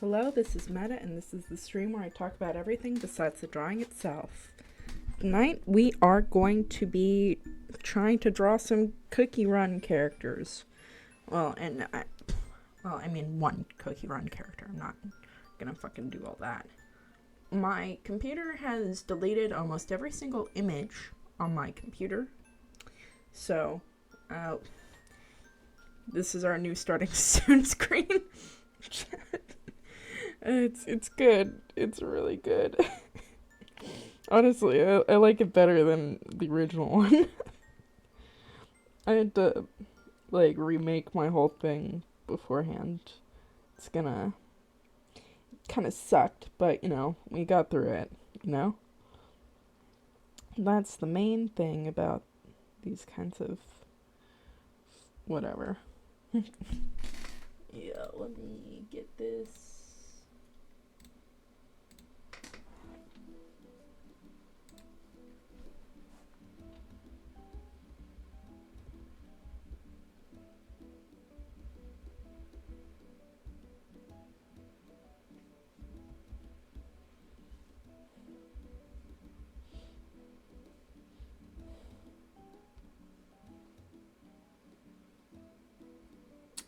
Hello, this is Meta, and this is the stream where I talk about everything besides the drawing itself. Tonight, we are going to be trying to draw some Cookie Run characters. I mean one Cookie Run character. I'm not gonna fucking do all that. My computer has deleted almost every single image on my computer. So, this is our new starting soon screen. It's good. It's really good. Honestly, I like it better than the original one. I had to, remake my whole thing beforehand. It's gonna kind of sucked, but, we got through it, That's the main thing about these kinds of whatever. Yeah, let me get this.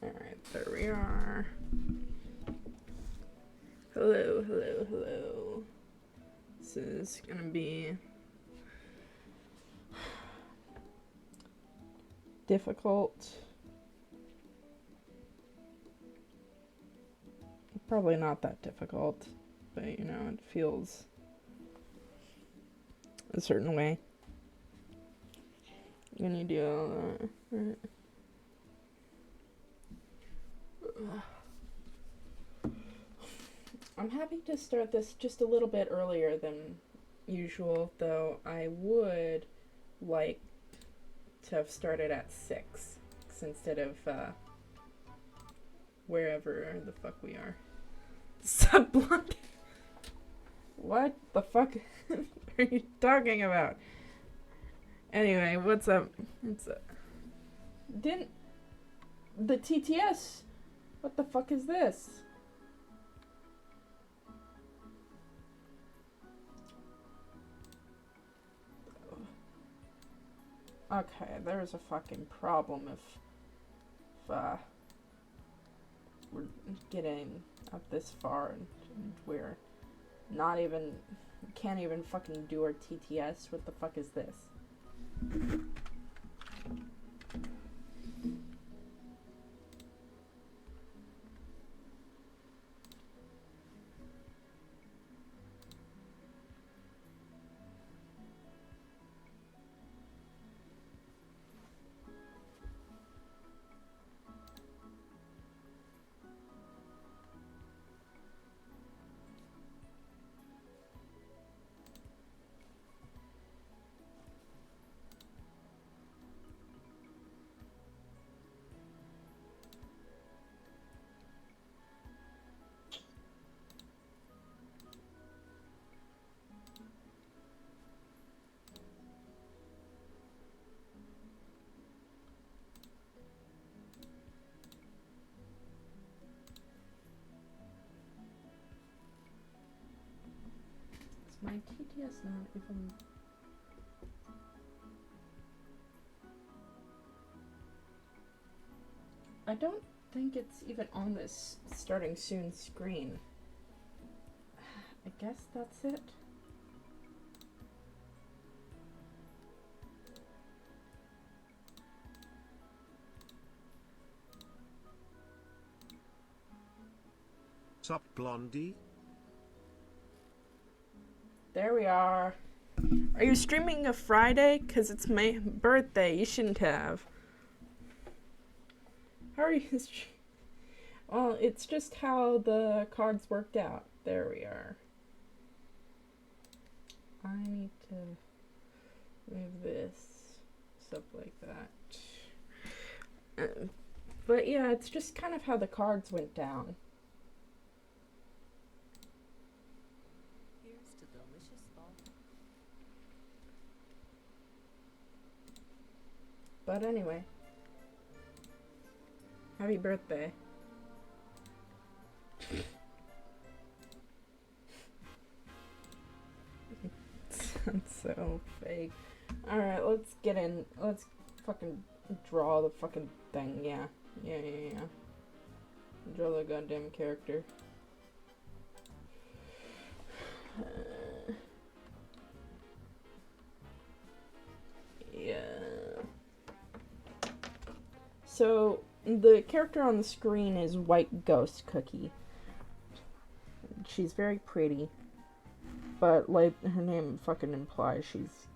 Alright, there we are. Hello, hello, hello. This is gonna be difficult. Probably not that difficult, but it feels a certain way when you do all that. I'm happy to start this just a little bit earlier than usual, though I would like to have started at 6 instead of wherever the fuck we are. Sublime. What the fuck are you talking about? Anyway, what's up? Didn't the TTS? What the fuck is this? Okay, there's a fucking problem if we're getting up this far and we're not even, can't even fucking do our TTS. What the fuck is this? My TTS not even. I don't think it's even on this starting soon screen. I guess that's it. Sup, Blondie? There we are. Are you streaming a Friday? 'Cause it's my birthday. You shouldn't have. How are you? Well, it's just how the cards worked out. There we are. I need to move this. Stuff like that. But yeah, it's just kind of how the cards went down. But anyway, happy birthday. So fake. Alright, let's get in. Let's fucking draw the fucking thing. Yeah. Yeah. Draw the goddamn character. Yeah. So, the character on the screen is White Ghost Cookie. She's very pretty, but like her name fucking implies, she's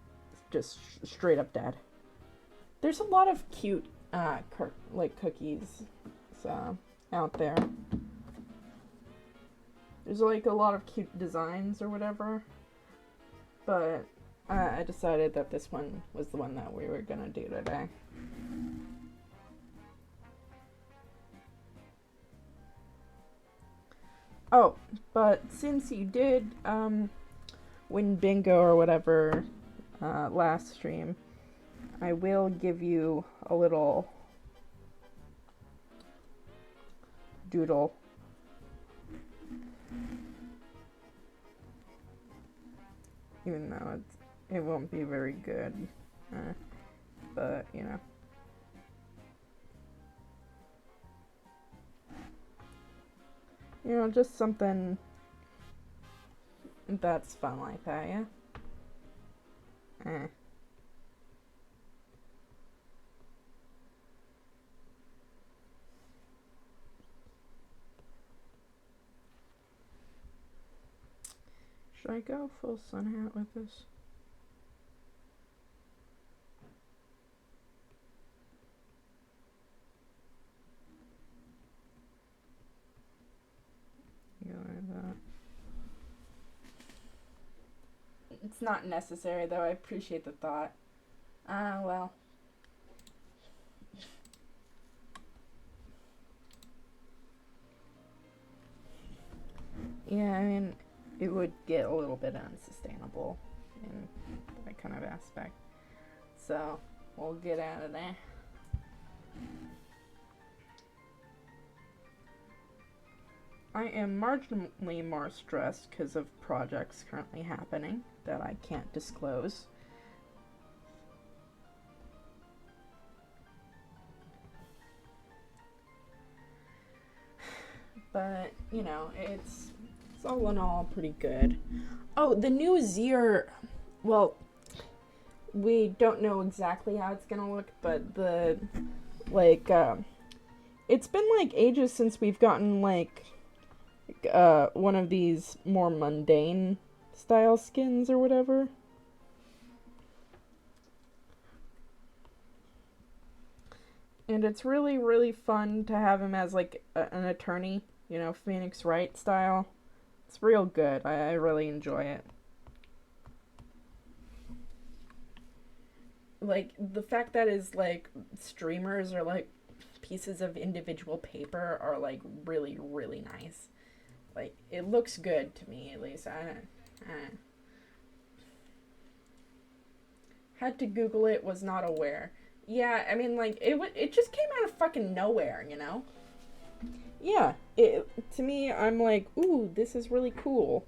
just straight up dead. There's a lot of cute cookies out there. There's like a lot of cute designs or whatever, but I decided that this one was the one that we were gonna do today. Oh, but since you did win bingo or whatever last stream, I will give you a little doodle. Even though it won't be very good, but you know. You know, just something that's fun like that, yeah? Should I go full sun hat with this? It's not necessary, though. I appreciate the thought. Well. Yeah, I mean, it would get a little bit unsustainable in that kind of aspect. So, we'll get out of there. I am marginally more stressed because of projects currently happening that I can't disclose. But, you know, it's all in all pretty good. Oh, the new Zier, well, we don't know exactly how it's gonna look, but it's been like ages since we've gotten like one of these more mundane style skins or whatever. And it's really, really fun to have him as like an attorney, you know, Phoenix Wright style. It's real good. I really enjoy it. Like, the fact that his, like, streamers are, like, pieces of individual paper are, like, really, really nice. Like, it looks good to me, at least. I had to Google it, was not aware. Yeah, I mean, like, it just came out of fucking nowhere, you know? Yeah, to me, I'm like, ooh, this is really cool.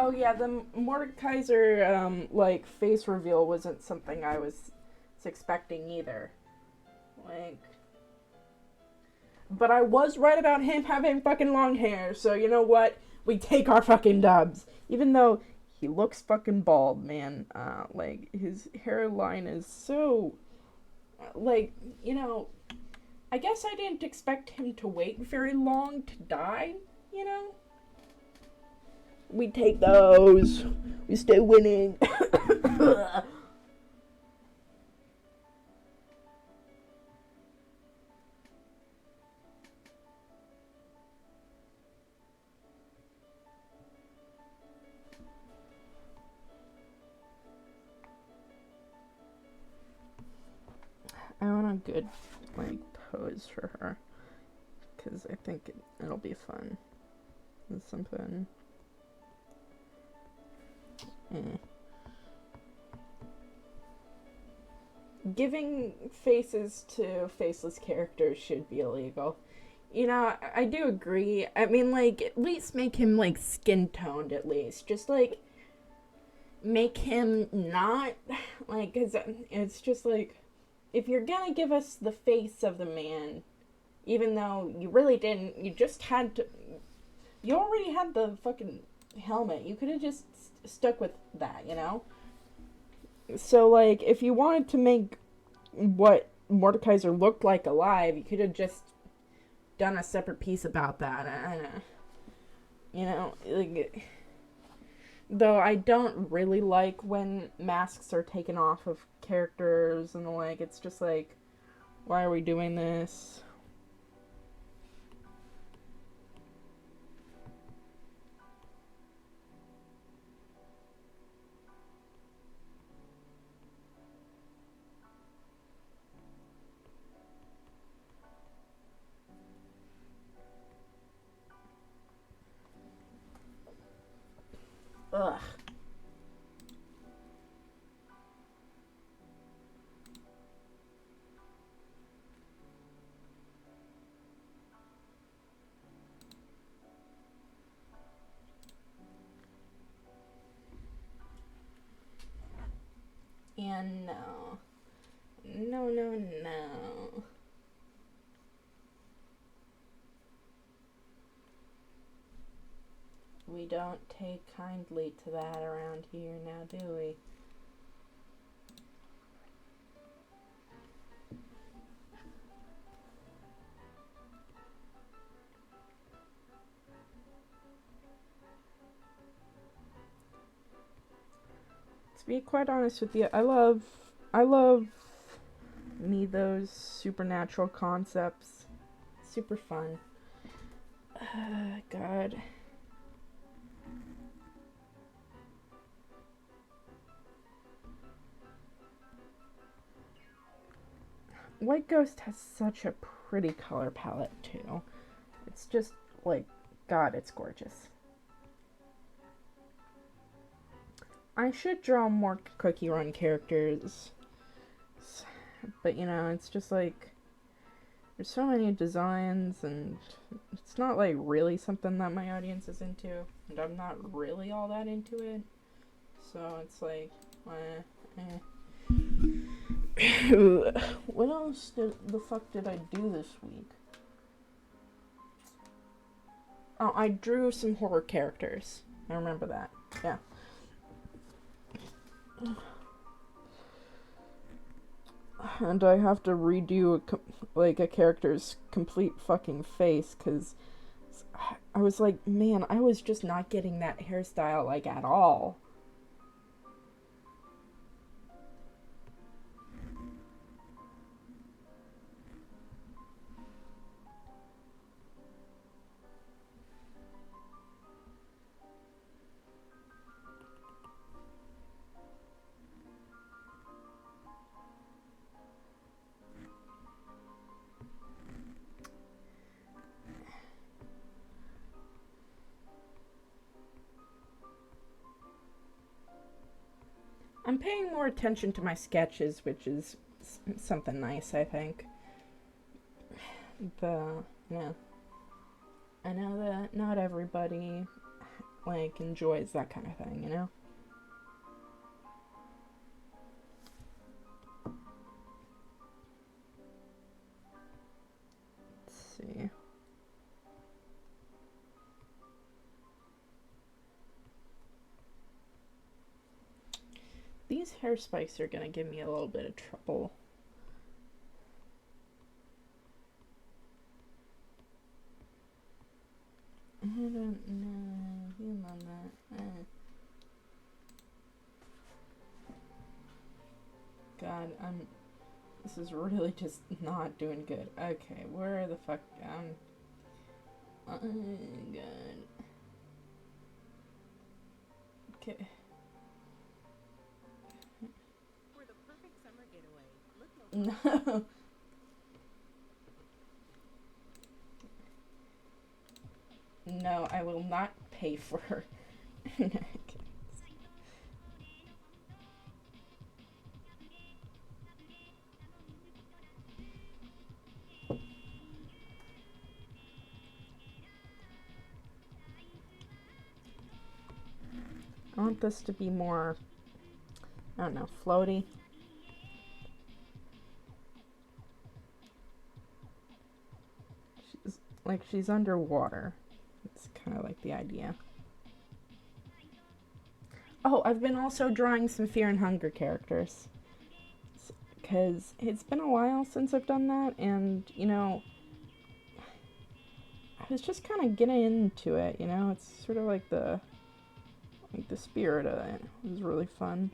Oh yeah, the Mordekaiser like face reveal wasn't something I was expecting either. Like, but I was right about him having fucking long hair, so you know what? We take our fucking dubs. Even though he looks fucking bald, man. Like, his hairline is so, like, you know, I guess I didn't expect him to wait very long to die, you know? We take those. We stay winning. good, like, pose for her. Because I think it'll be fun. It's something... Giving faces to faceless characters should be illegal. You know, I do agree. I mean, like, at least make him, like, skin-toned, at least. Just, like, make him not, like, because it's just, like, if you're gonna give us the face of the man, even though you really didn't, you just had to, you already had the fucking helmet. You could have just stuck with that, you know? So, like, if you wanted to make what Mordekaiser looked like alive, you could have just done a separate piece about that. You know, like, though I don't really like when masks are taken off of characters and the like. It's just like, why are we doing this? Ugh. And no. No, no, no. We don't take kindly to that around here now, do we? To be quite honest with you, I love me those supernatural concepts. Super fun. God. White Ghost has such a pretty color palette too. It's just like, God, it's gorgeous. I should draw more Cookie Run characters, but you know, it's just like, there's so many designs, and it's not like really something that my audience is into, and I'm not really all that into it, so it's like, What else the fuck did I do this week? Oh, I drew some horror characters. I remember that. Yeah. And I have to redo a character's complete fucking face, because I was like, man, I was just not getting that hairstyle, like, at all. I'm paying more attention to my sketches, which is something nice, I think. Yeah. I know that not everybody, like, enjoys that kind of thing, you know? Let's see. These hair spikes are gonna give me a little bit of trouble. I don't know. You know that. God, this is really just not doing good. Okay, where the fuck? Oh, God. Okay. For the perfect summer getaway, look no. pay for. I want this to be more, I don't know, floaty. She's underwater. It's kind of like the idea. Oh, I've been also drawing some Fear and Hunger characters. Because it's been a while since I've done that, and, you know, I was just kind of getting into it, you know? It's sort of like the spirit of it. It was really fun.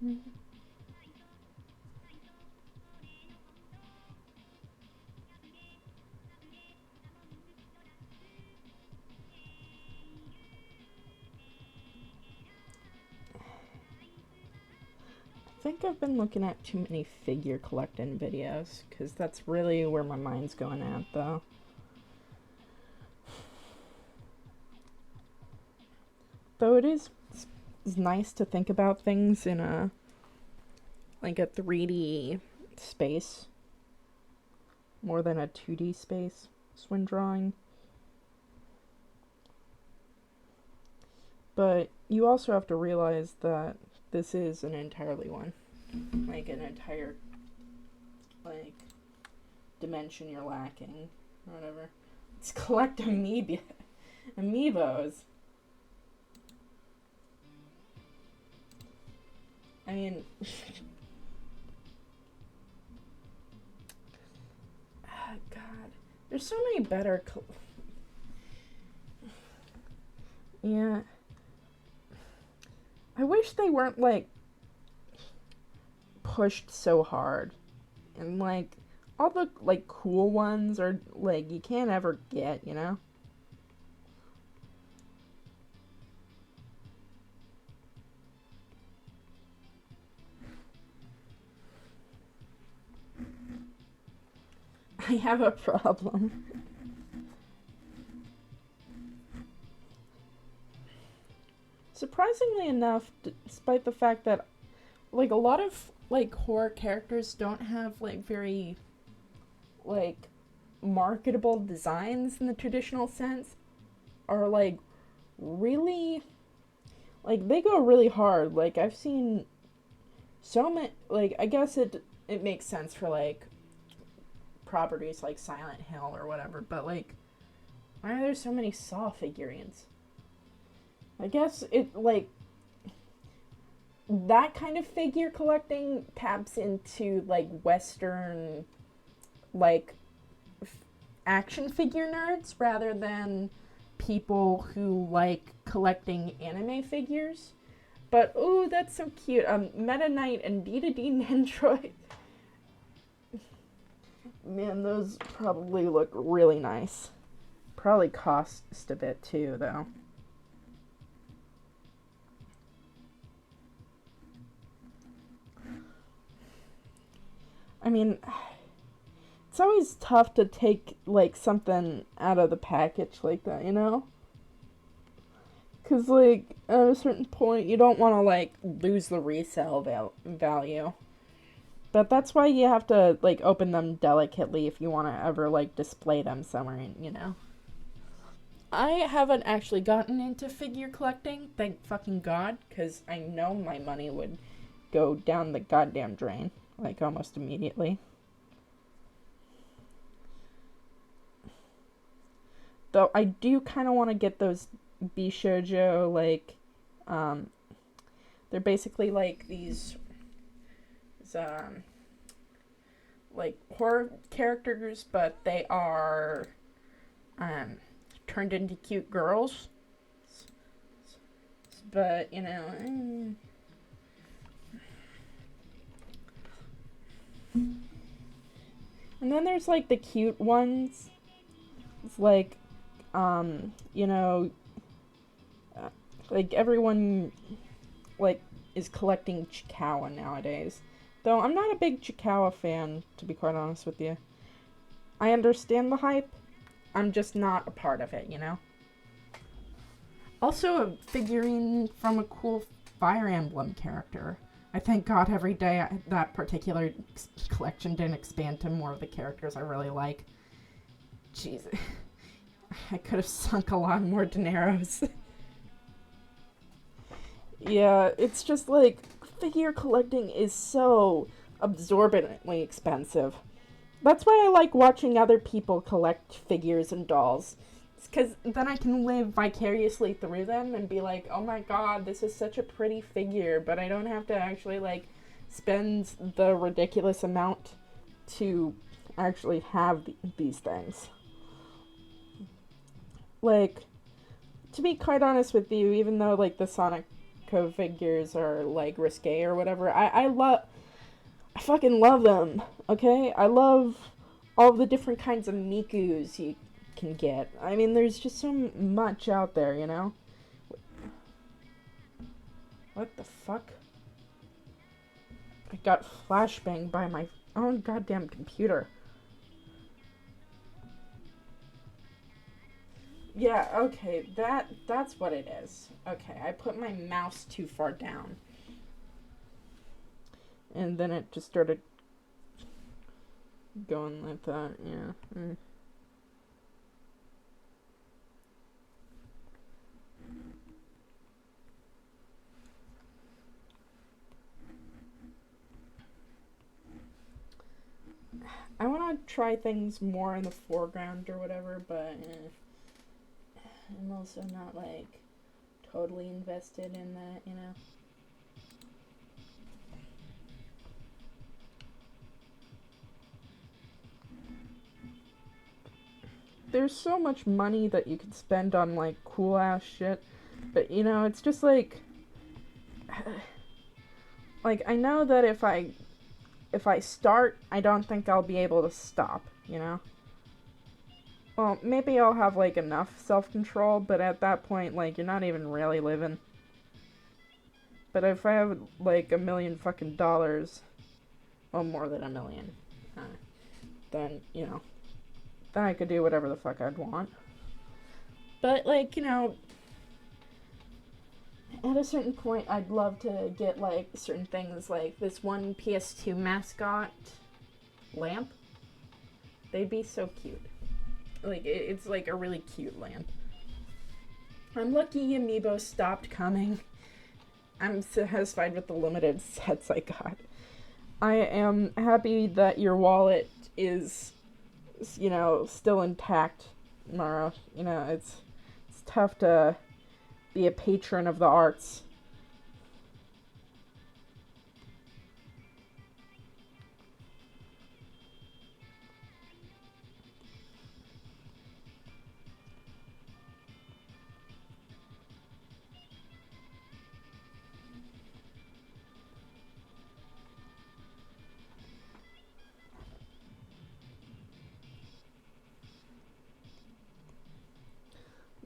I think I've been looking at too many figure collecting videos, because that's really where my mind's going at, though. Though it's nice to think about things in a 3D space, more than a 2D space when drawing. But you also have to realize that this is an entirely one. Like, an entire, dimension you're lacking, or whatever. Let's collect amiibos. I mean, God, there's so many better. Yeah, I wish they weren't pushed so hard, and all the cool ones are you can't ever get, you know. I have a problem. Surprisingly enough, despite the fact that a lot of horror characters don't have very marketable designs in the traditional sense, are really they go really hard. I've seen so many, I guess it makes sense for properties like Silent Hill or whatever, but why are there so many Saw figurines? I guess it that kind of figure collecting taps into Western action figure nerds rather than people who like collecting anime figures. But oh, that's so cute. Meta Knight and D2D Nendroid. Man, those probably look really nice. Probably cost a bit too, though. I mean, it's always tough to take something out of the package like that, you know? Because at a certain point you don't want to lose the resale value. But that's why you have to open them delicately if you want to ever display them somewhere, you know. I haven't actually gotten into figure collecting, thank fucking God, because I know my money would go down the goddamn drain almost immediately. Though I do kind of want to get those Bishoujo, they're basically these horror characters, but they are turned into cute girls. But, you know, and then there's the cute ones. It's you know, everyone is collecting Chikawa nowadays. Though I'm not a big Chikawa fan, to be quite honest with you. I understand the hype. I'm just not a part of it, you know? Also, a figurine from a cool Fire Emblem character. I thank God every day that particular collection didn't expand to more of the characters I really like. Jeez. I could have sunk a lot more dineros. Yeah, it's just like, figure collecting is so absorbently expensive. That's why I like watching other people collect figures and dolls. Because then I can live vicariously through them and be like, oh my god, this is such a pretty figure, but I don't have to actually, like, spend the ridiculous amount to actually have these things. Like, to be quite honest with you, even though, like, the Sonic figures are, like, risque or whatever, I fucking love them, okay? I love all the different kinds of Mikus you can get. I mean, there's just so much out there, you know? What the fuck? I got flashbanged by my own goddamn computer. Yeah, okay, that's what it is. Okay, I put my mouse too far down. And then it just started going like that, yeah. I want to try things more in the foreground or whatever, but I'm also not, like, totally invested in that, you know? There's so much money that you could spend on, like, cool ass shit, but, you know, it's just like, like, I know that if I start, I don't think I'll be able to stop, you know? Well, maybe I'll have, like, enough self-control, but at that point, like, you're not even really living. But if I have, like, $1 million fucking dollars, well, more than $1 million, then, you know, then I could do whatever the fuck I'd want. But, like, you know, at a certain point, I'd love to get, like, certain things, like this one PS2 mascot lamp. They'd be so cute. Like, it's, like, a really cute lamp. I'm lucky Amiibo stopped coming. I'm satisfied with the limited sets I got. I am happy that your wallet is, you know, still intact, Mara. You know, it's tough to be a patron of the arts.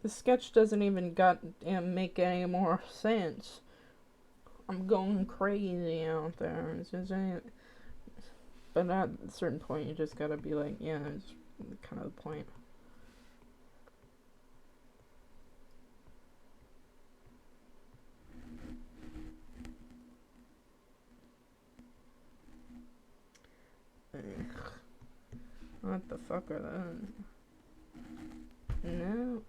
The sketch doesn't even make any more sense. I'm going crazy out there. It's just, but at a certain point, you just gotta be like, yeah, it's kind of the point. What the fuck are that? No.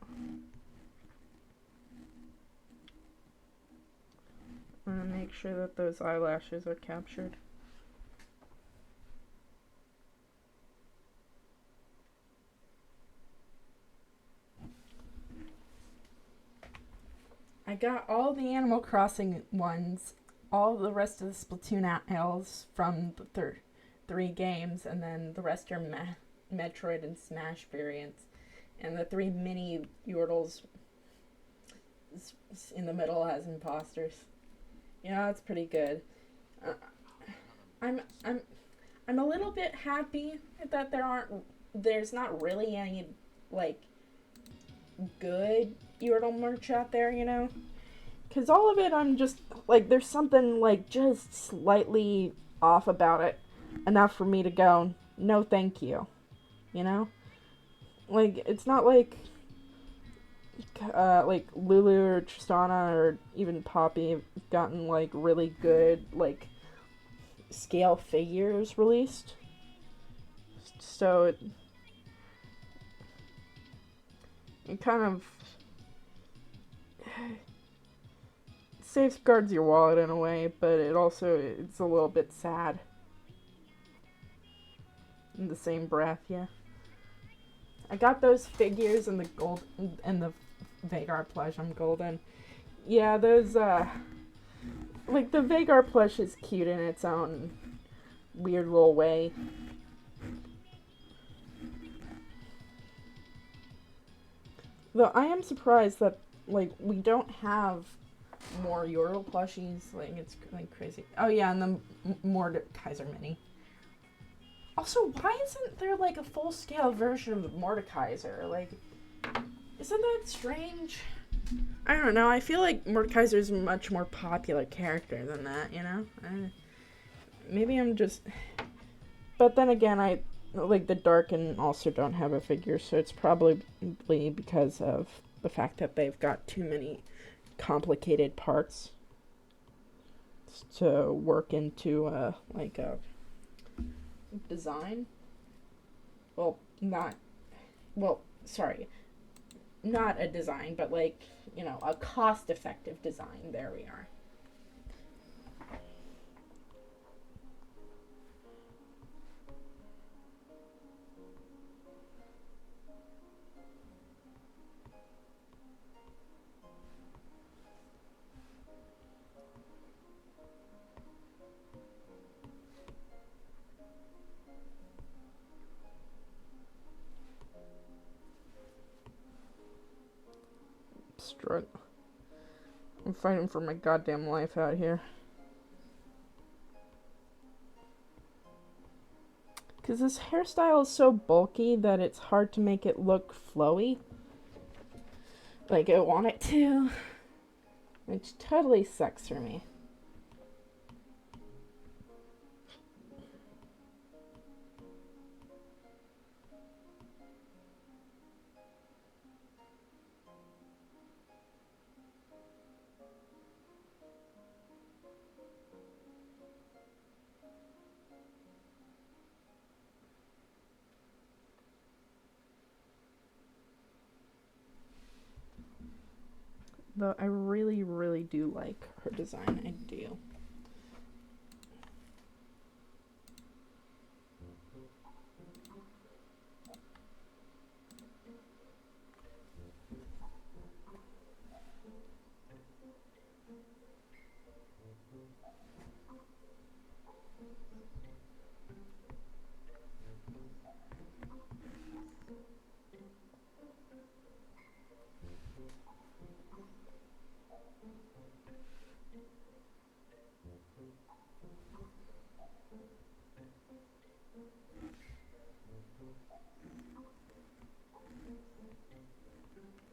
I'm gonna make sure that those eyelashes are captured. I got all the Animal Crossing ones, all the rest of the Splatoon L's from the three games, and then the rest are Metroid and Smash variants. And the 3 mini Yordles in the middle as imposters. You know, that's pretty good. I'm a little bit happy that there's not really any, like, good Yordle merch out there, you know? Because all of it, I'm just, like, there's something, like, just slightly off about it. Enough for me to go, no thank you. You know? Like, it's not like Lulu or Tristana or even Poppy have gotten, like, really good, like, scale figures released. So it kind of safeguards your wallet in a way, but it's a little bit sad in the same breath. Yeah, I got those figures in the gold and the Vagar plush. I'm golden. Yeah, those like the Vagar plush is cute in its own weird little way. Though I am surprised that, like, we don't have more Yordle plushies. Like, it's like crazy. Oh yeah, and the Mordekaiser mini. Also, why isn't there like a full scale version of the Mordekaiser? Like, isn't that strange? I don't know. I feel like Mordekaiser is a much more popular character than that. You know? Maybe I'm just. But then again, I like the Darkin also don't have a figure, so it's probably because of the fact that they've got too many complicated parts to work into like a design. Sorry, not a design, but like, you know, a cost-effective design. There we are. I'm fighting for my goddamn life out here. Because this hairstyle is so bulky that it's hard to make it look flowy. Like I want it to. Which totally sucks for me. Though I really, really do like her design. I do.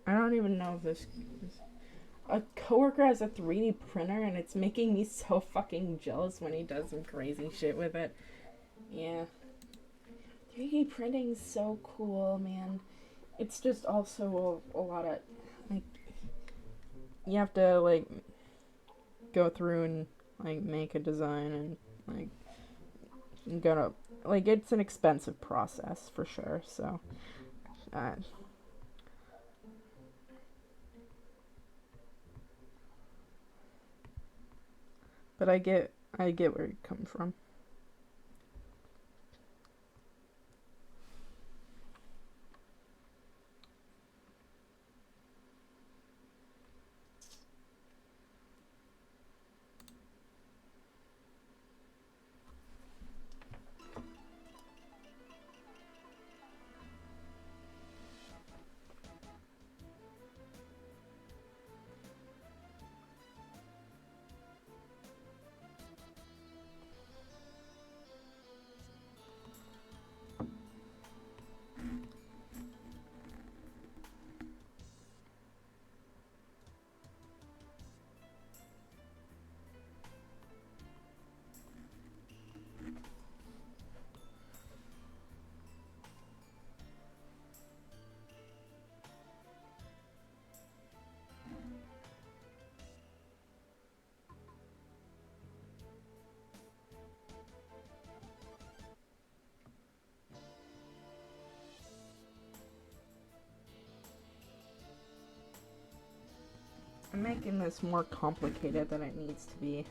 I don't even know if this. A coworker has a 3D printer and it's making me so fucking jealous when he does some crazy shit with it. Yeah. 3D printing's so cool, man. It's just also a lot of, like, you have to, like, go through and, like, make a design and, like, you gotta, like, it's an expensive process for sure, so, but I get where you come from. I'm making this more complicated than it needs to be.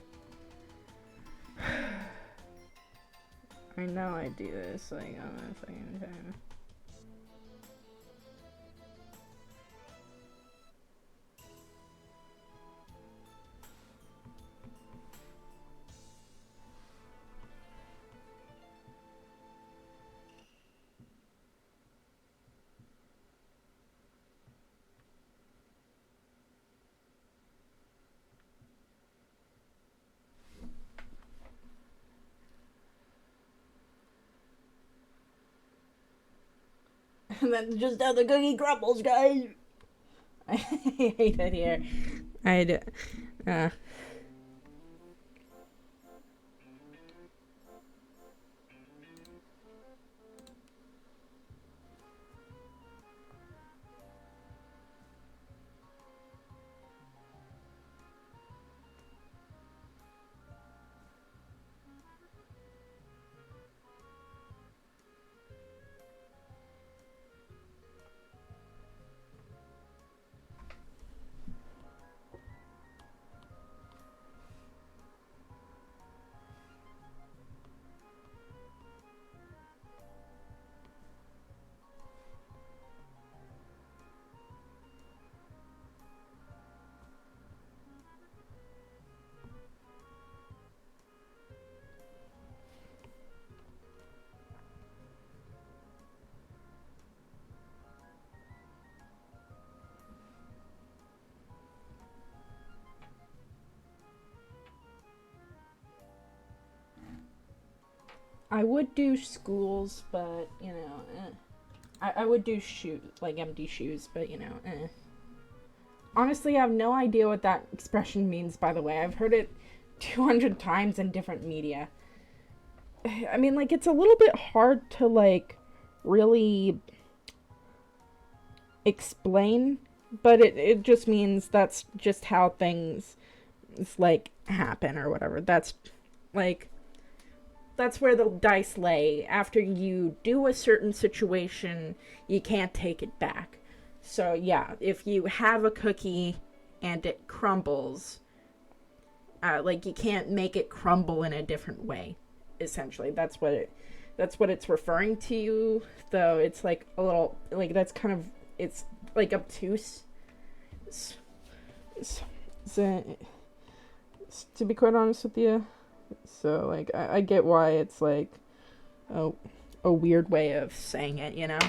I know I do this like on a fucking time. And then just how the cookie crumbles, guys. I hate it here. I do. I would do schools, but you know, I would do shoes, like empty shoes, but you know, Honestly, I have no idea what that expression means, by the way. I've heard it 200 times in different media. I mean, like, it's a little bit hard to, like, really explain, but it just means that's just how things, like, happen or whatever. Like, that's where the dice lay. After you do a certain situation, you can't take it back. So, yeah, if you have a cookie and it crumbles, like, you can't make it crumble in a different way, essentially. That's what it's referring to, though it's, like, a little, like, that's kind of, it's, like, obtuse. So, to be quite honest with you, so, like, I get why it's, like, a weird way of saying it, you know?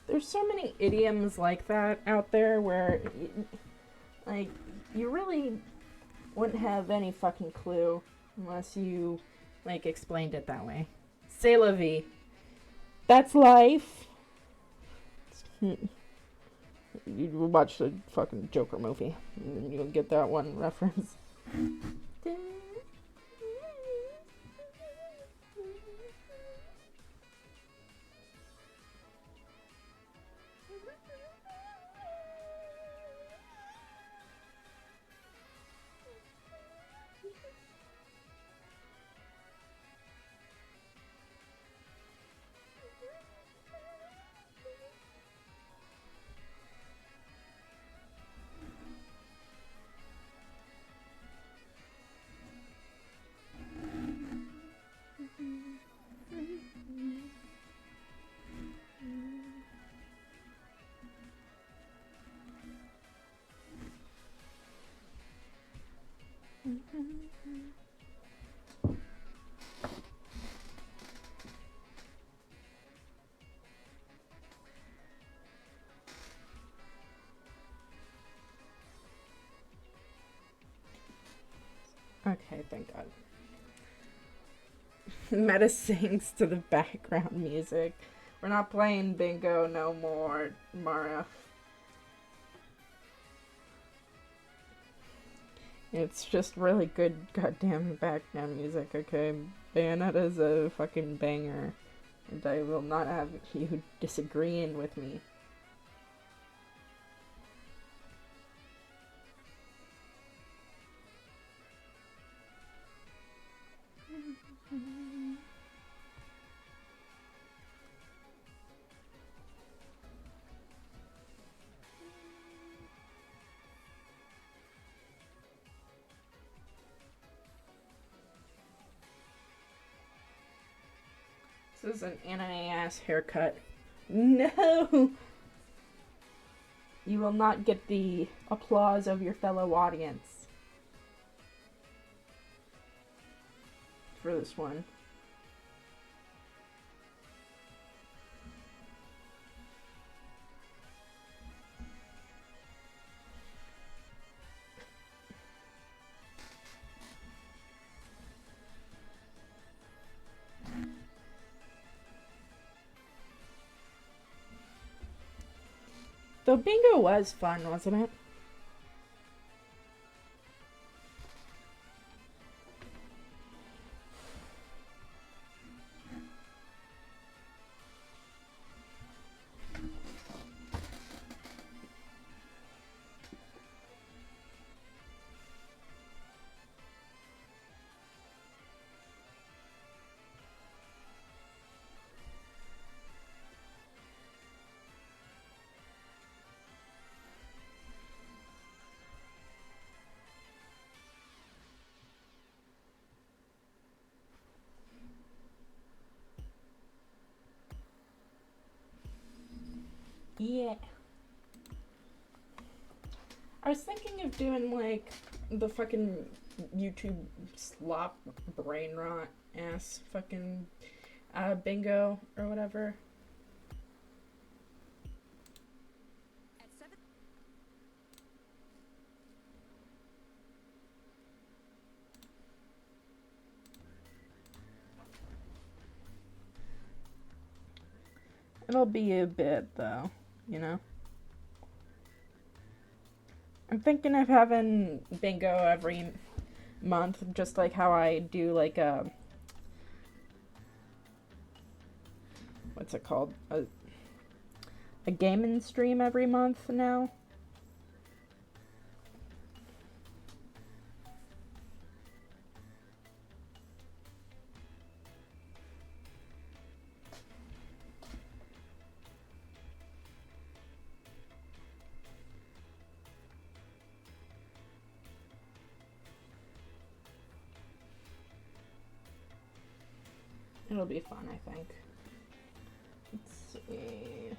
There's so many idioms like that out there where, like, you really wouldn't have any fucking clue unless you, like, explained it that way. C'est la vie. That's life. You watch the fucking Joker movie, and you'll get that one reference. Okay, thank God. Meta sings to the background music. We're not playing bingo no more, Mara. It's just really good goddamn background music, okay? Bayonetta's a fucking banger. And I will not have you disagreeing with me. This is an anime-ass haircut. No! You will not get the applause of your fellow audience for this one. Though bingo was fun, wasn't it? Yeah. I was thinking of doing, like, the fucking YouTube slop brain rot ass fucking bingo or whatever. It'll be a bit, though, you know? I'm thinking of having bingo every month, just like how I do, like, what's it called? A gaming stream every month now. It'll be fun, I think. Let's see.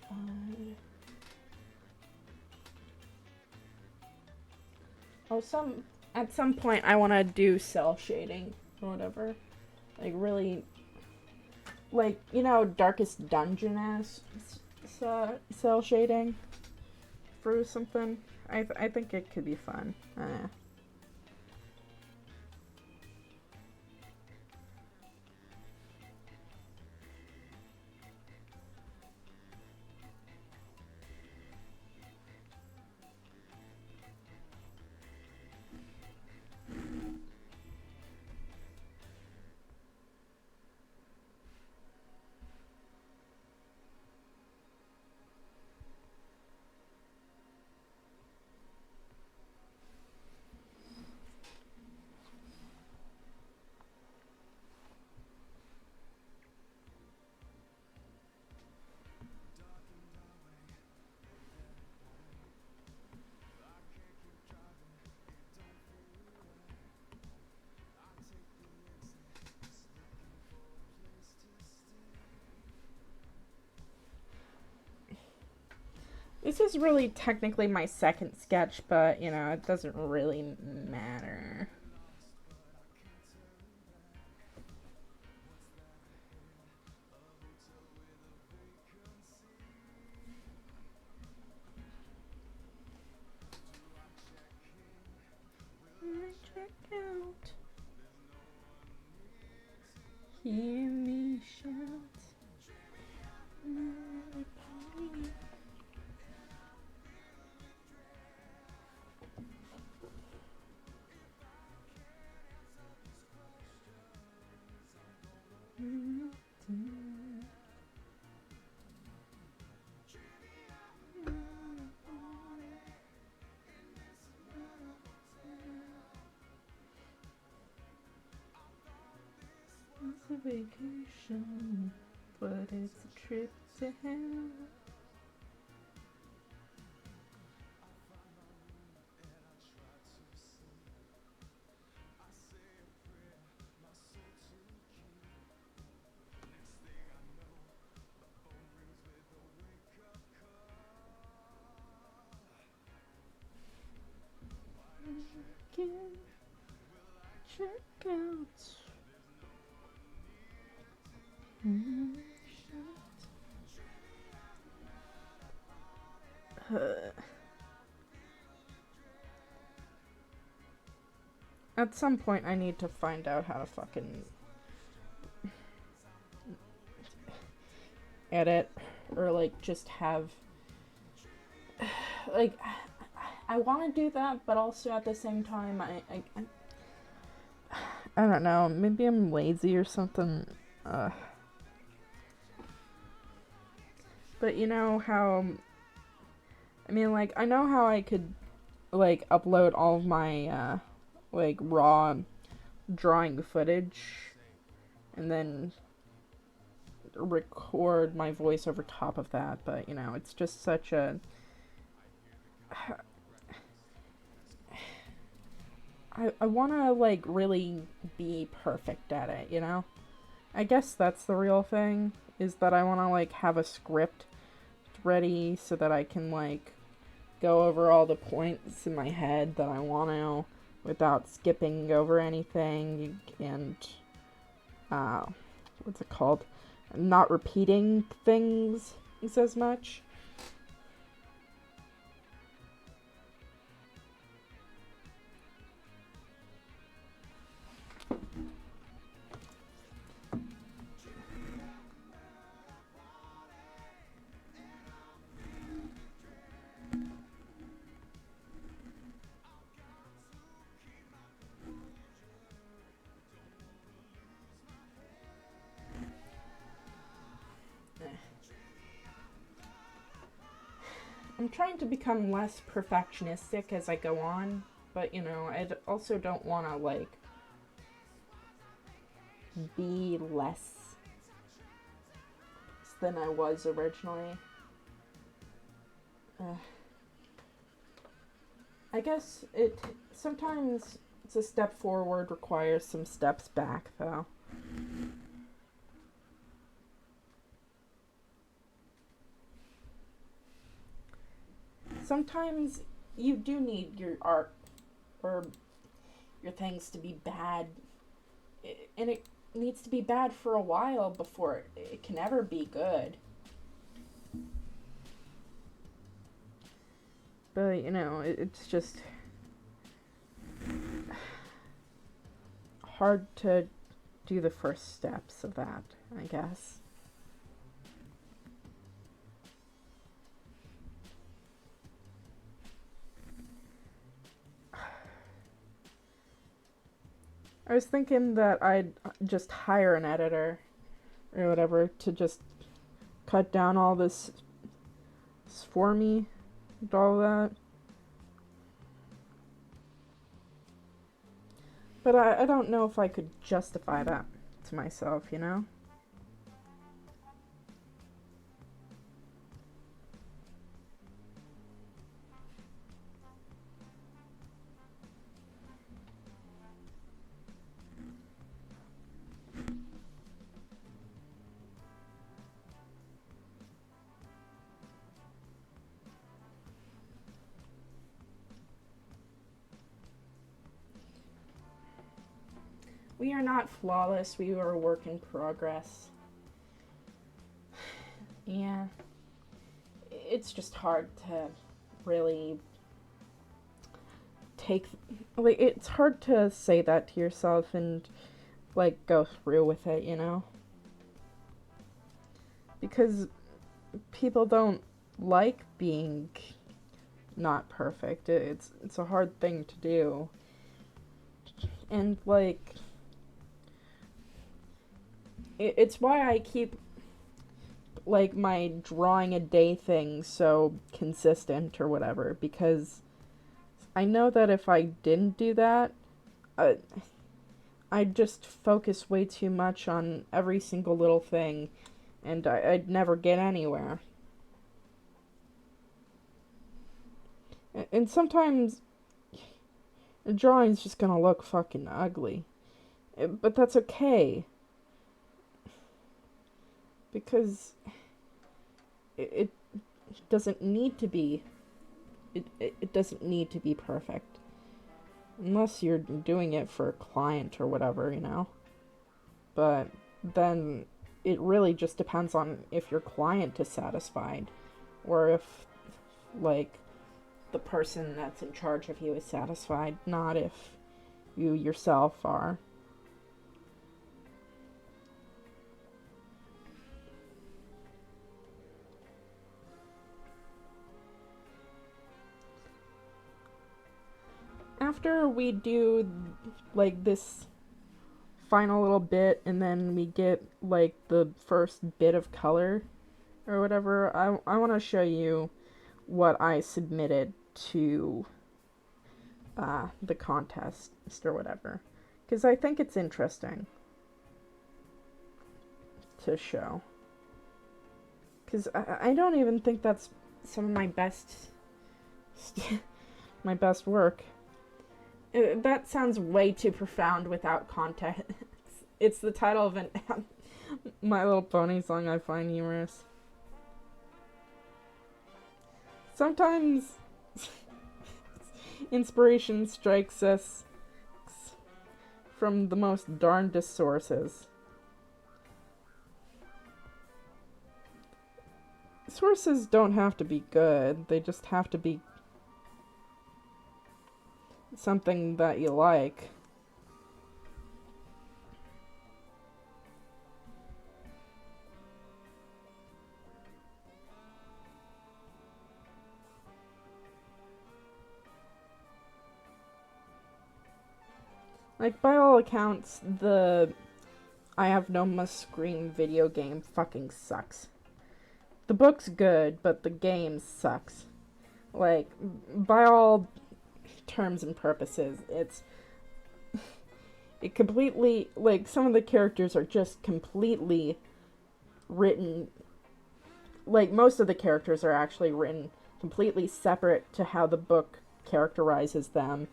God. Oh, at some point I want to do cell shading or whatever. Like really, like, you know, Darkest Dungeon as cell shading for something. I think it could be fun. This is really technically my second sketch, but, you know, it doesn't really matter. Check out. Hear me shout. vacation, but it's a trip to hell. Check out. At some point, I need to find out how to fucking edit, or like just have like I want to do that, but also at the same time, I don't know. Maybe I'm lazy or something. But you know how, I mean, like, I know how I could, like, upload all of my, like, raw drawing footage and then record my voice over top of that, but, you know, it's just such a... I want to, like, really be perfect at it, you know? I guess that's the real thing, is that I want to, like, have a script ready so that I can, like, go over all the points in my head that I want to without skipping over anything and, what's it called? Not repeating things as much. I'm trying to become less perfectionistic as I go on, but, you know, I also don't want to, like, be less than I was originally. I guess sometimes it's a step forward requires some steps back, though. Sometimes you do need your art or your things to be bad, and it needs to be bad for a while before it can ever be good. But, you know, it's just hard to do the first steps of that, I guess. I was thinking that I'd just hire an editor or whatever to just cut down all this for me and all that. But I don't know if I could justify that to myself, you know? We are not flawless. We are a work in progress. Yeah. It's just hard to really take... Like, it's hard to say that to yourself and, like, go through with it, you know? Because people don't like being not perfect. It's a hard thing to do. And, like... It's why I keep, like, my drawing a day thing so consistent or whatever, because I know that if I didn't do that, I just focus way too much on every single little thing, and I'd never get anywhere. And sometimes a drawing's just gonna look fucking ugly. But that's okay. Because it doesn't need to be. It doesn't need to be perfect. Unless you're doing it for a client or whatever, you know? But then it really just depends on if your client is satisfied. Or if, like, the person that's in charge of you is satisfied, not if you yourself are. After we do, like, this final little bit and then we get, like, the first bit of color or whatever, I want to show you what I submitted to the contest or whatever, because I think it's interesting to show, because I don't even think that's some of my best my best work. That sounds way too profound without context. It's the title of an My Little Pony song I find humorous. Sometimes inspiration strikes us from the most darndest sources. Sources don't have to be good, they just have to be something that you like. Like, by all accounts, the I Have No Must Scream video game fucking sucks. The book's good, but the game sucks. Like, by all terms and purposes, it completely, like, some of the characters are just completely written, like, most of the characters are actually written completely separate to how the book characterizes them.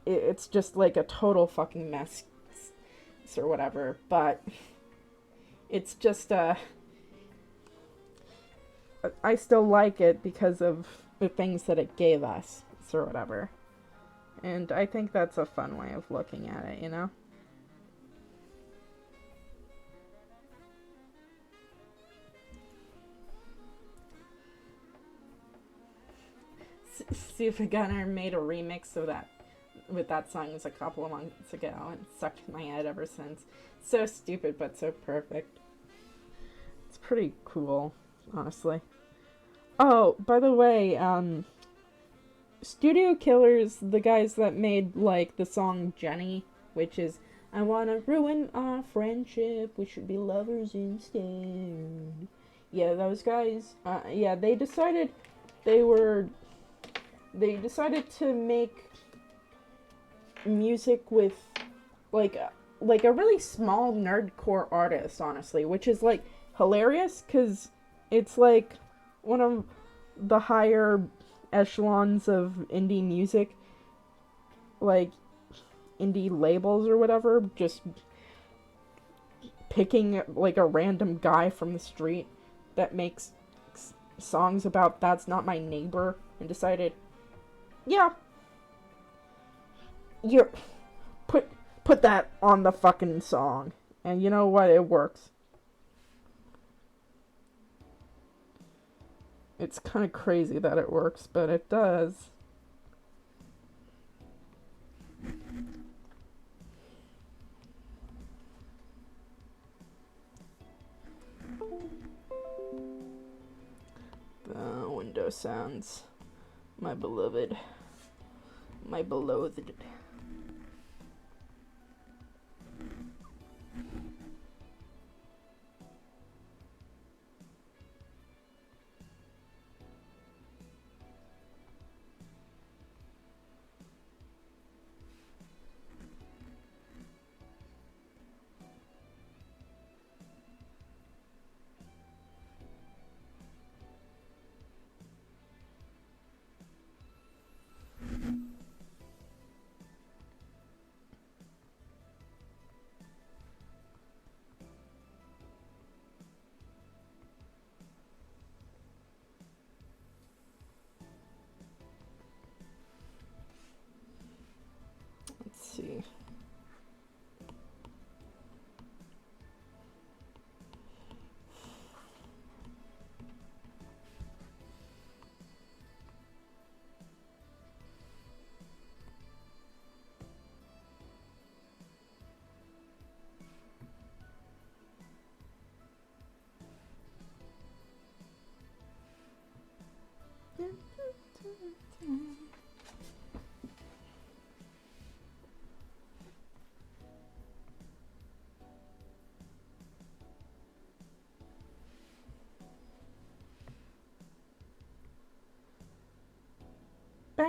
It's just like a total fucking mess or whatever, but it's just I still like it because of the things that it gave us or whatever, and I think that's a fun way of looking at it, you know? Sifa Gunner made a remix of that with that song a couple of months ago and stuck in my head ever since. So stupid but so perfect. It's pretty cool, honestly. Oh, by the way, Studio Killers, the guys that made, like, the song Jenny, which is I wanna ruin our friendship, we should be lovers instead. Yeah, those guys, yeah, they decided to make music with like a really small nerdcore artist, honestly, which is like hilarious because it's like one of the higher echelons of indie music, like indie labels or whatever, just picking like a random guy from the street that makes songs about that's not my neighbor and decided, yeah, you put that on the fucking song. And you know what? It works. It's kind of crazy that it works, but it does. The window sounds. My beloved. My beloved.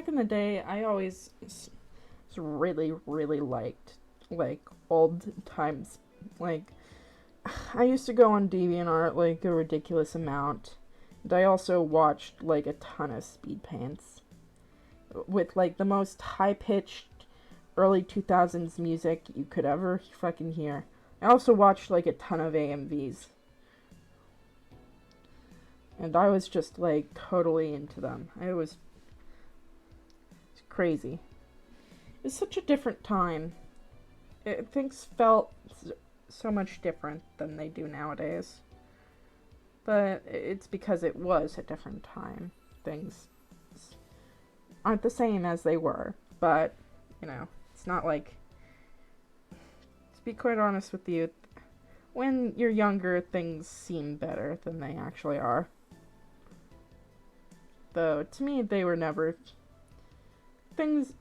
back in the day, I always really, really liked, like, old times. Like, I used to go on DeviantArt, like, a ridiculous amount. And I also watched, like, a ton of speed paints. With, like, the most high-pitched early 2000s music you could ever fucking hear. I also watched, like, a ton of AMVs. And I was just, like, totally into them. It's crazy. It was such a different time. Things felt so much different than they do nowadays. But it's because it was a different time. Things aren't the same as they were. But, you know, it's not like... To be quite honest with you, when you're younger, things seem better than they actually are. Though, to me, they were never... Things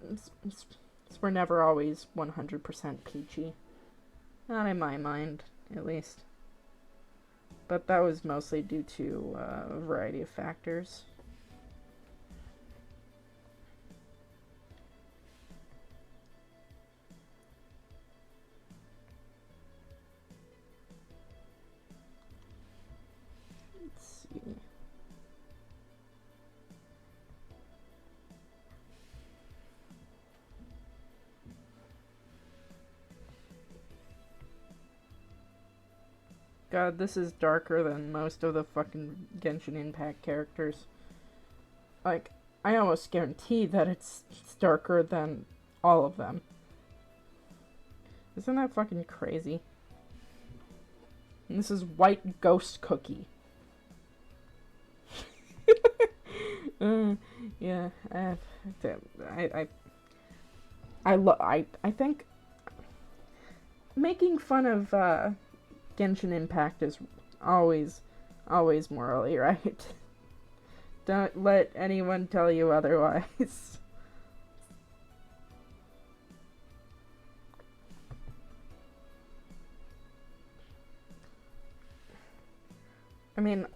were never always 100% peachy. Not in my mind, at least. But that was mostly due to a variety of factors. Let's see. God, this is darker than most of the fucking Genshin Impact characters. Like, I almost guarantee that it's darker than all of them. Isn't that fucking crazy? And this is White Ghost Cookie. Yeah, I think making fun of Genshin Impact is always morally right. Don't let anyone tell you otherwise. I mean,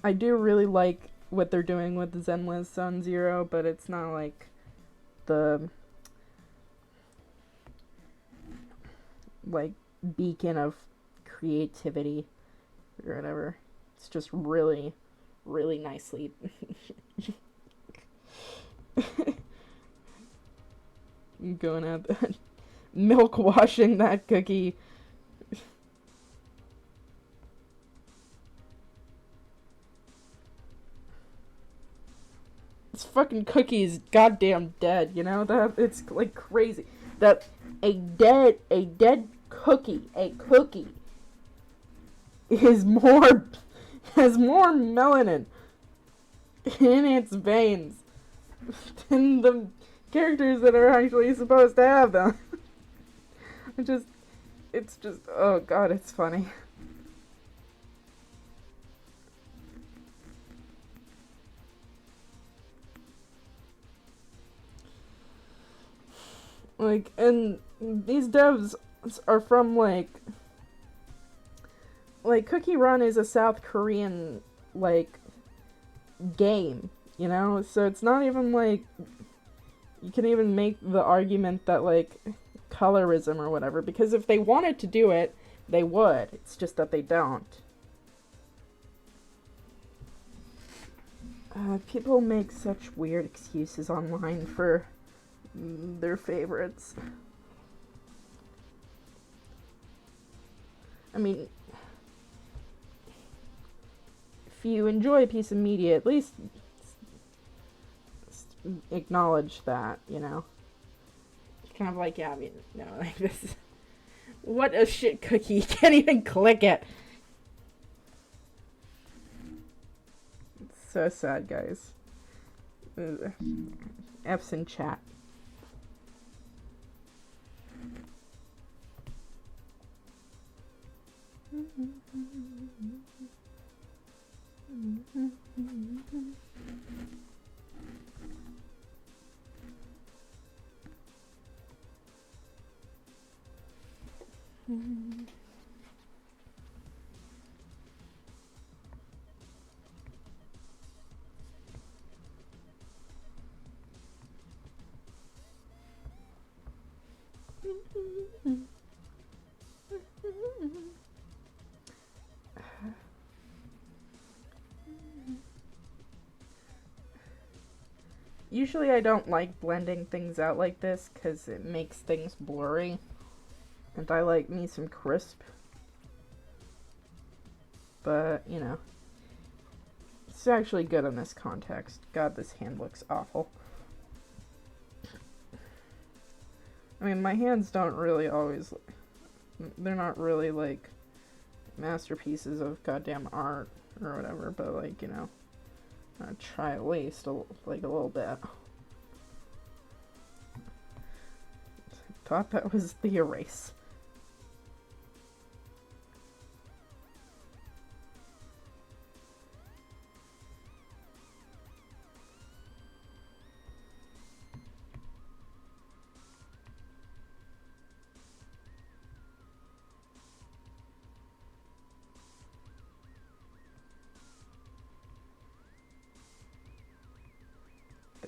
I do really like what they're doing with Zenless Sun Zero, but it's not like the like beacon of creativity or whatever. It's just really, really nicely going at that, milk washing that cookie. This fucking cookie is goddamn dead, you know? That it's like crazy. That a dead cookie, is has more melanin in its veins than the characters that are actually supposed to have them. It's just, oh god, it's funny. Like, and these devs are from, like, Cookie Run is a South Korean, like, game, you know? So it's not even, like, you can even make the argument that, like, colorism or whatever, because if they wanted to do it, they would. It's just that they don't. People make such weird excuses online for their favorites. I mean, if you enjoy a piece of media, at least acknowledge that, you know? Kind of like, yeah, I mean, no, like this. What a shit cookie. You can't even click it. It's so sad, guys. F's in chat. Usually I don't like blending things out like this because it makes things blurry. And I like me some crisp. But, you know. It's actually good in this context. God, this hand looks awful. I mean, my hands don't really always... They're not really, like, masterpieces of goddamn art or whatever, but, like, you know, I try at least, like, a little bit. Thought that was the erase.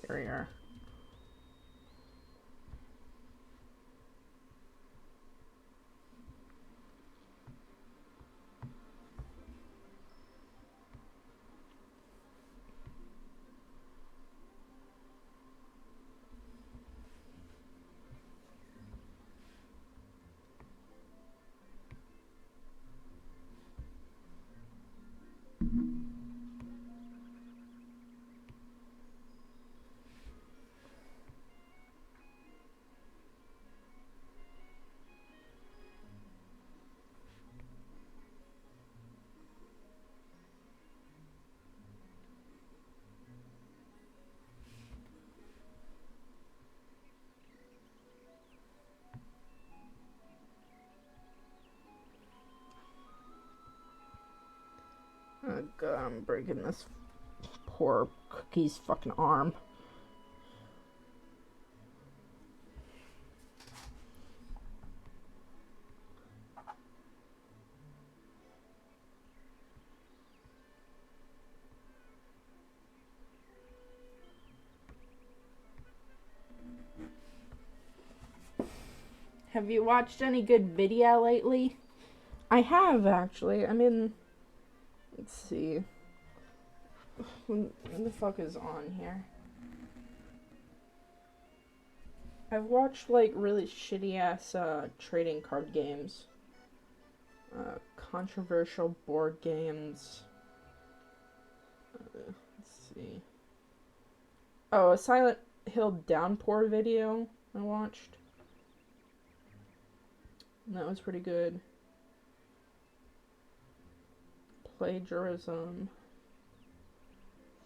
There we are. Oh god, I'm breaking this poor Cookie's fucking arm. Have you watched any good video lately? I have, actually. I mean, let's see. What the fuck is on here? I've watched, like, really shitty-ass, trading card games. Controversial board games. Let's see. Oh, a Silent Hill Downpour video I watched. That was pretty good. Plagiarism.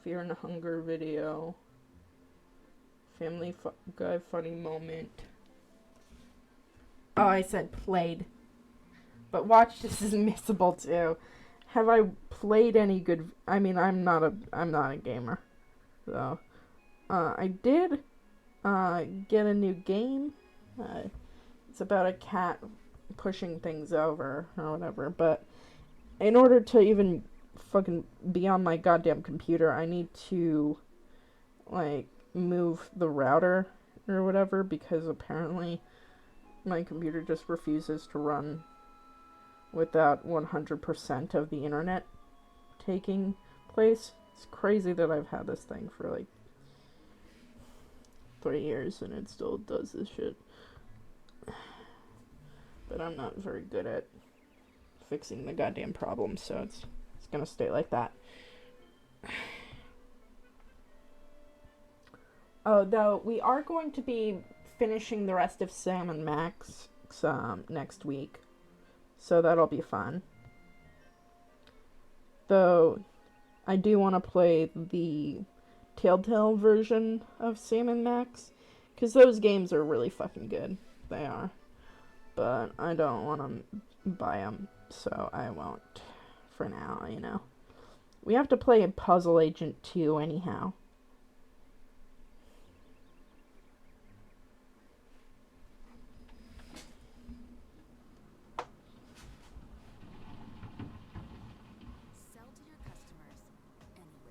Fear and Hunger video. Family Guy funny moment. Oh, I said played. But watch this is missable too. Have I played any good? I mean, I'm not a gamer, so I did get a new game. It's about a cat pushing things over or whatever. But in order to even fucking be on my goddamn computer, I need to like move the router or whatever because apparently my computer just refuses to run without 100% of the internet taking place. It's crazy that I've had this thing for like 3 years and it still does this shit. But I'm not very good at fixing the goddamn problem, so it's gonna stay like that. Oh, though, we are going to be finishing the rest of Sam & Max next week. So that'll be fun. Though, I do want to play the Telltale version of Sam & Max. Because those games are really fucking good. They are. But I don't want to buy them, so I won't for now, you know. We have to play Puzzle Agent 2 anyhow.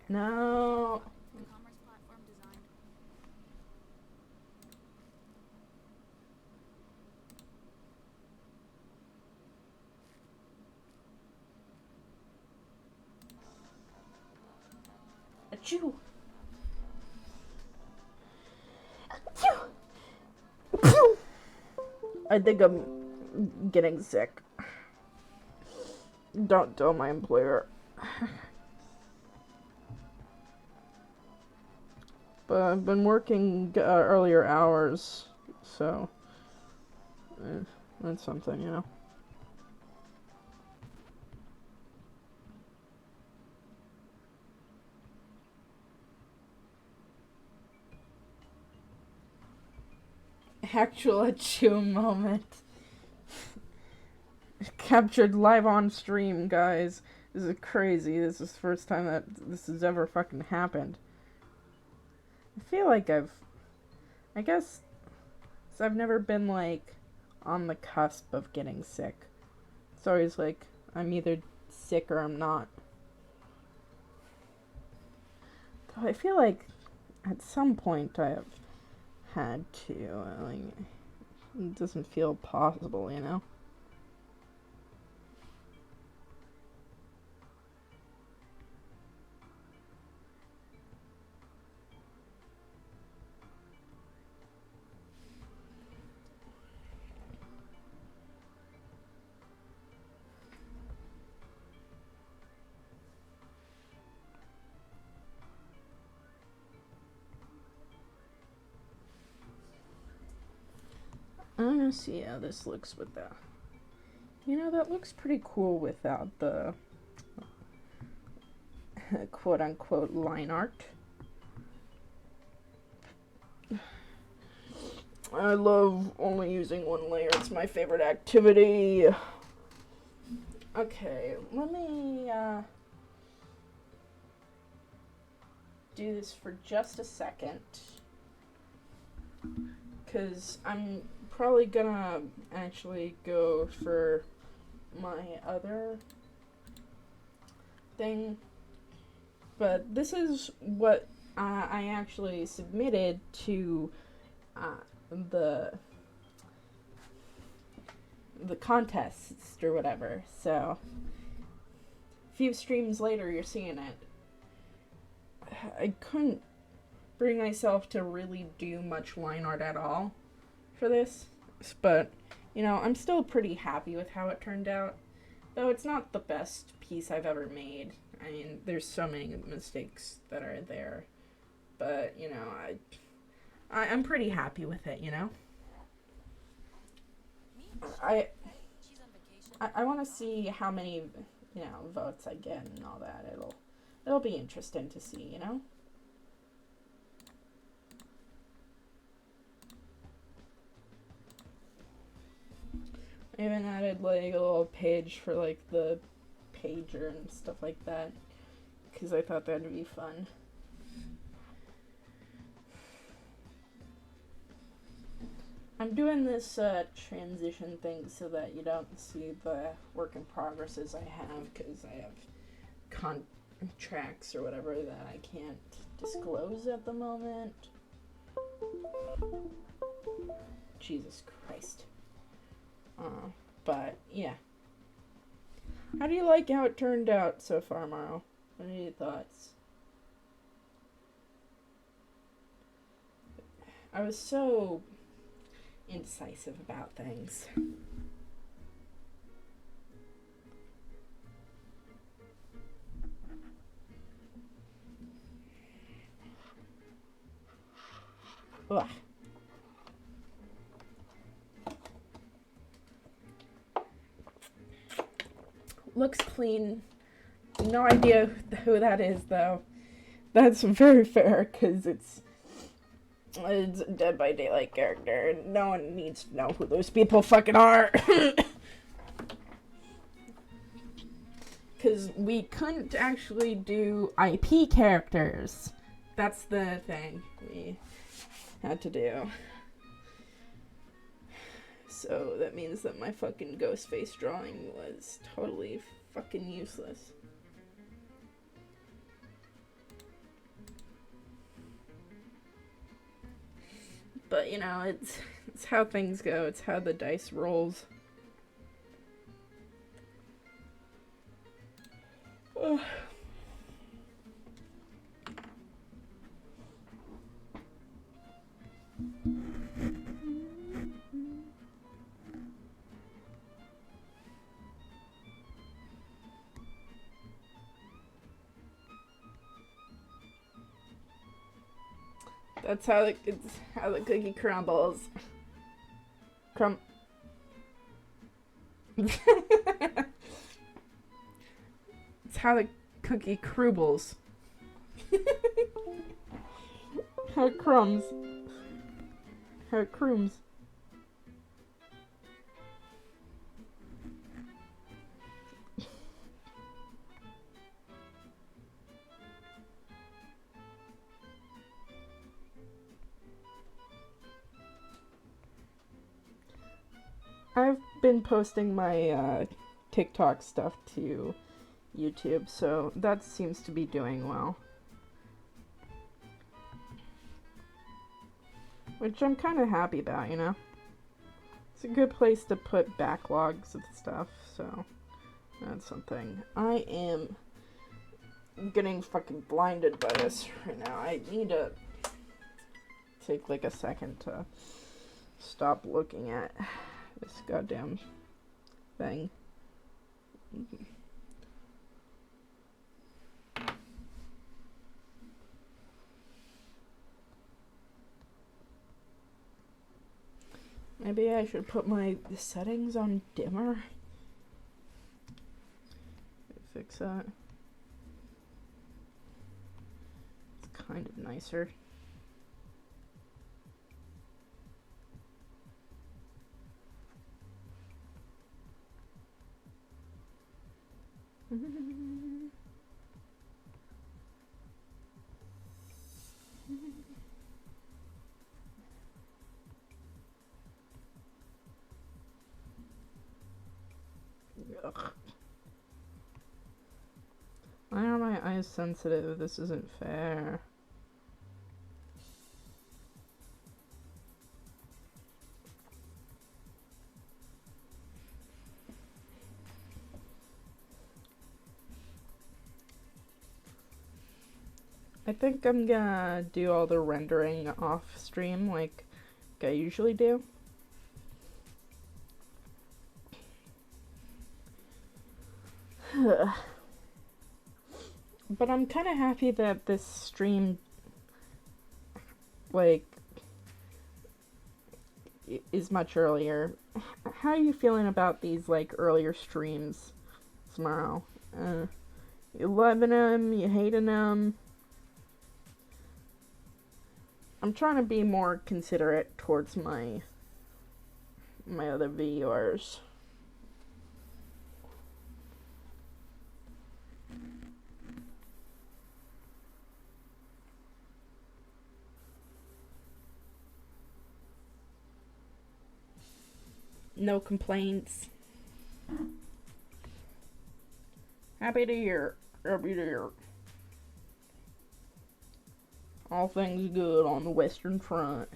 No. Achoo. I think I'm getting sick. Don't tell my employer. But I've been working earlier hours, so that's something, you know. Actual Achu moment. Captured live on stream, guys. This is crazy. This is the first time that this has ever fucking happened. I feel like I guess, so I've never been, like, on the cusp of getting sick. It's always like, I'm either sick or I'm not. Though I feel like at some point I have had to. Like, it doesn't feel possible, you know? I'm gonna see how this looks with that. You know, that looks pretty cool without the quote-unquote line art. I love only using one layer. It's my favorite activity. Okay, let me do this for just a second. Because I'm probably gonna actually go for my other thing. But this is what I actually submitted to the contest or whatever. So a few streams later, you're seeing it. I couldn't bring myself to really do much line art at all for this, but you know, I'm still pretty happy with how it turned out. Though it's not the best piece I've ever made. I mean, there's so many mistakes that are there, but you know, I'm pretty happy with it. You know, I want to see how many, you know, votes I get and all that. It'll be interesting to see. You know. I even added like a little page for like the pager and stuff like that, because I thought that'd be fun. I'm doing this transition thing so that you don't see the work in progresses I have, because I have contracts or whatever that I can't disclose at the moment. Jesus Christ. But yeah. How do you like how it turned out so far, Morrow? What are your thoughts? I was so indecisive about things. Ugh. Looks clean. No idea who that is, though. That's very fair, because it's a Dead by Daylight character. No one needs to know who those people fucking are. Because we couldn't actually do IP characters. That's the thing we had to do. So that means that my fucking ghost face drawing was totally fucking useless. But you know, it's how things go. It's how the dice rolls. Ugh. That's how the cookie crumbles. It's how the cookie crumbles. How it crumbs. How it crumbs. I've been posting my TikTok stuff to YouTube, so that seems to be doing well. Which I'm kind of happy about, you know? It's a good place to put backlogs of stuff, so that's something. I am getting fucking blinded by this right now. I need to take like a second to stop looking at this goddamn thing. Maybe I should put my settings on dimmer. Fix that. It's kind of nicer. Ugh. Why are my eyes sensitive? This isn't fair. I think I'm gonna do all the rendering off stream like I usually do. But I'm kind of happy that this stream, like, is much earlier. How are you feeling about these, like, earlier streams tomorrow? You loving them? You hating them? I'm trying to be more considerate towards my other viewers. No complaints. Happy to hear. Happy to hear. All things good on the Western Front.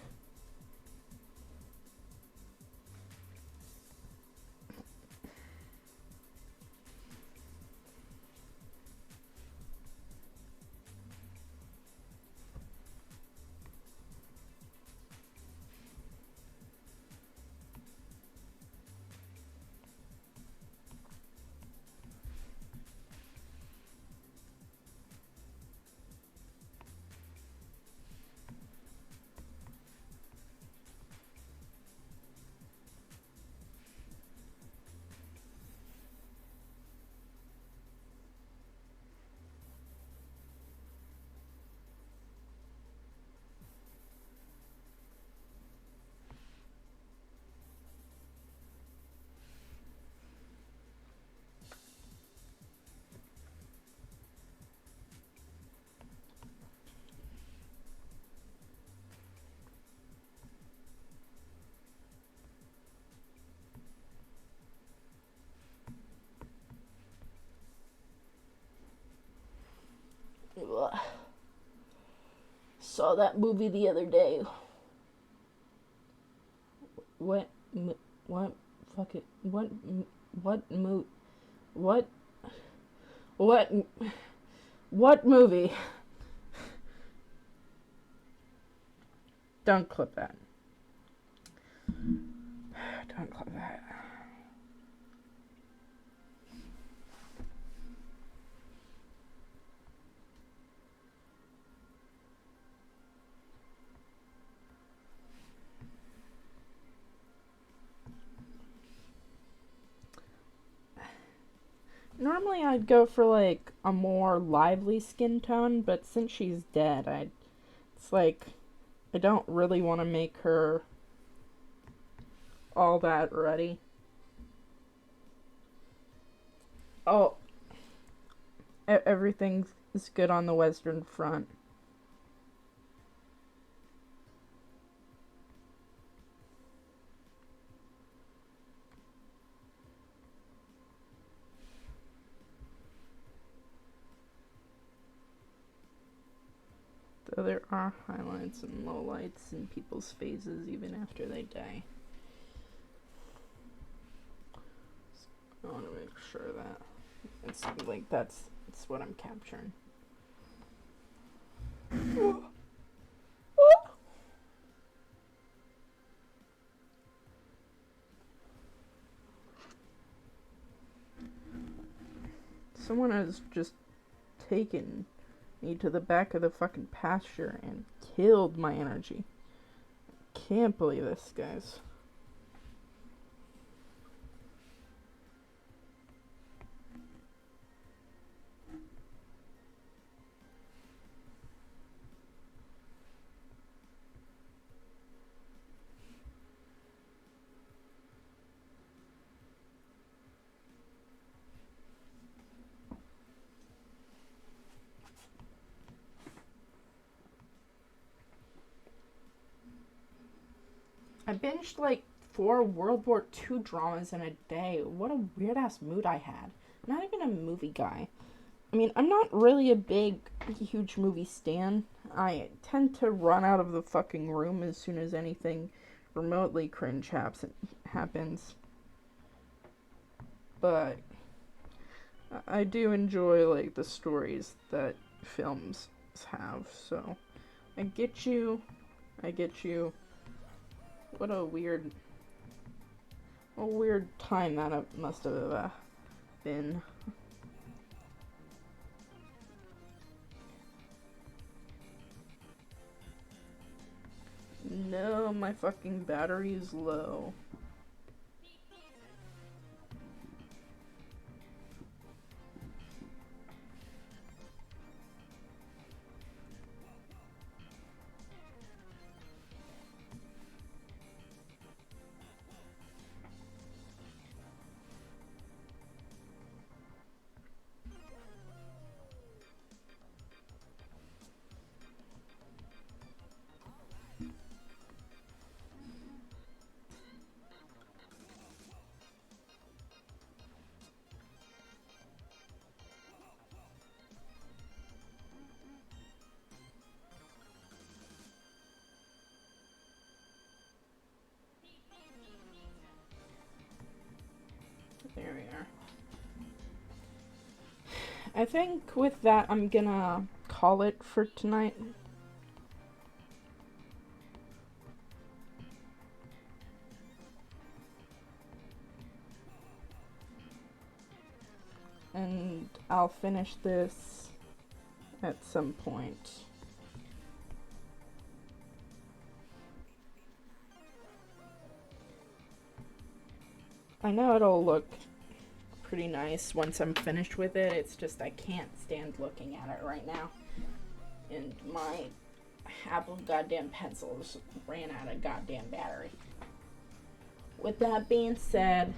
Ugh. Saw that movie the other day. What fuck it. What movie? Don't clip that. Don't clip that. Normally I'd go for like a more lively skin tone, but since she's dead, it's like I don't really want to make her all that ready. Oh, everything is good on the Western Front. Though there are highlights and lowlights in people's phases even after they die. So I want to make sure that it's like that's what I'm capturing. Someone has just taken me to the back of the fucking pasture and killed my energy. Can't believe this, guys. I binged like 4 World War II dramas in a day. What a weird ass mood I had. I'm not even a movie guy. I mean, I'm not really a big, huge movie stan. I tend to run out of the fucking room as soon as anything remotely cringe happens. But I do enjoy like the stories that films have. So I get you. What a weird time that must have been. No, my fucking battery is low. There we are. I think with that, I'm gonna call it for tonight. And I'll finish this at some point. I know it'll look pretty nice once I'm finished with it. It's just I can't stand looking at it right now. And my Apple goddamn pencil just ran out of goddamn battery. With that being said,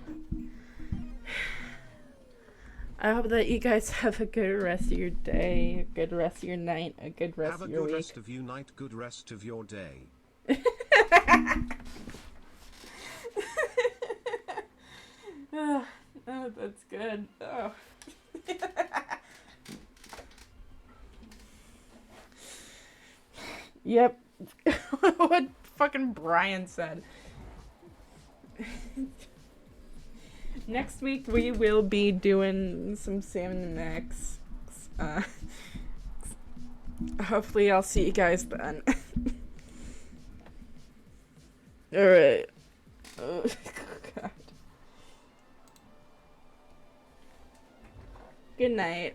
I hope that you guys have a good rest of your day, a good rest of your night, a good rest of your week. Have a good rest of your night, good rest of your day. Oh, that's good. Oh. Yep. What fucking Brian said. Next week we will be doing some Salmon and Max. Hopefully I'll see you guys then. Alright. Oh, God. Good night.